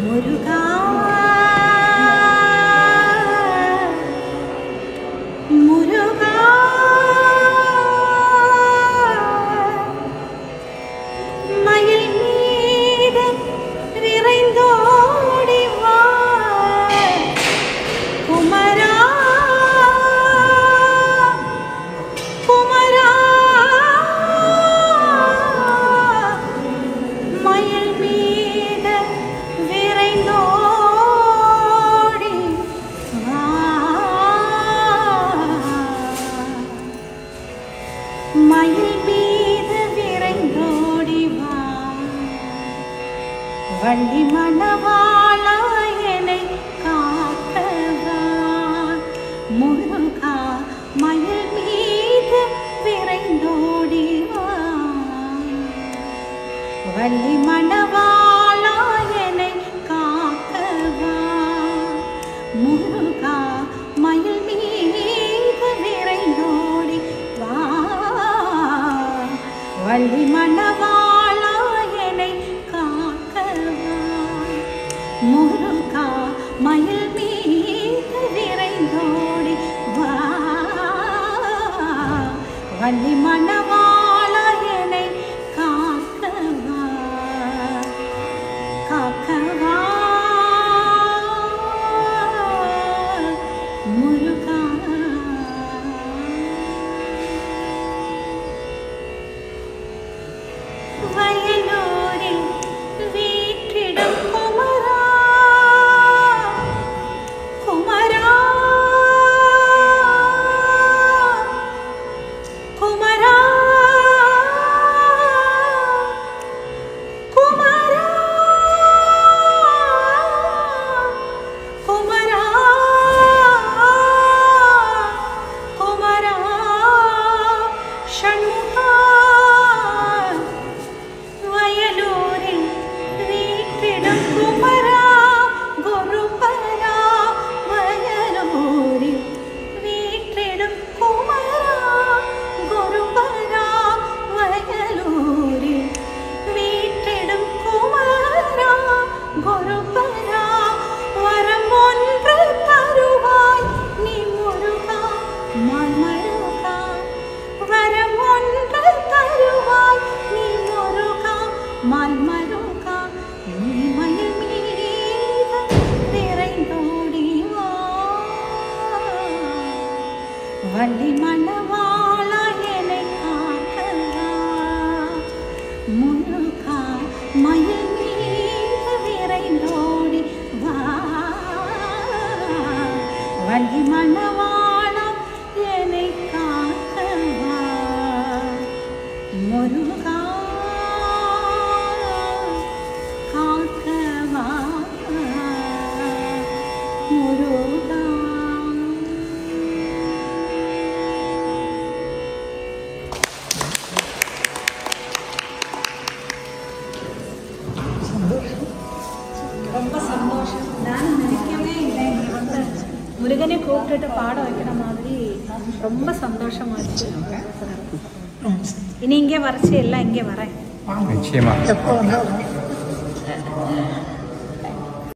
முருகா முருகா மயில் மீது விரைந்தோடி வா குமரா குமரா மயில் மீது விரைந்தோடி வா மயில் மீது விரைந்தோடி வா வள்ளி மணவாளா என்னை காக்கவா முருகா மயில் மீது விரைந்தோடி வா வள்ளி மணவாளா என்னை காக்கவா முருகா மயில் மீது விரைந்தோடி வா வள்ளி மணவாளா என்னை காக்கவா முருகா மயில் மீது விரைந்தோடி வா வள்ளி மணவாளா என்னை காக்கவா காக்கவா முருகா வயலூரில் வீற்றிடும் குமரா குமரா குமரா குமரா குமரா குமரா ஷண்முகா வயலூரில் வீற்றிடும் குமரா குருபரா வயலூரில் வீற்றிடும் குமரா குருபரா வயலூரில் வீற்றிடும் குமரா குருபரா வரம் ஒன்று தருவாய் நீ முருகா மருகா வரம் ஒன்று தருவாய் நீ முருகா மருகா நீ மயில் மீது விரைந்தோடி வா வள்ளி மணவாளா என்னை காக்கவா முருகா மயில் மீது விரைந்தோடி வா வள்ளி மணவாளா என்னை காக்கவா முருகா காக்கவா முருகா ரொம்ப சந்தோஷம். நான் நினைக்கவே இல்லை இங்கே வந்து முருகனை கூப்பிட்டுட்டு பாட வைக்கிற மாதிரி ரொம்ப சந்தோஷமாச்சு. இனி இங்கே வரைச்சி எல்லாம் இங்கே வரேன் நிச்சயமா.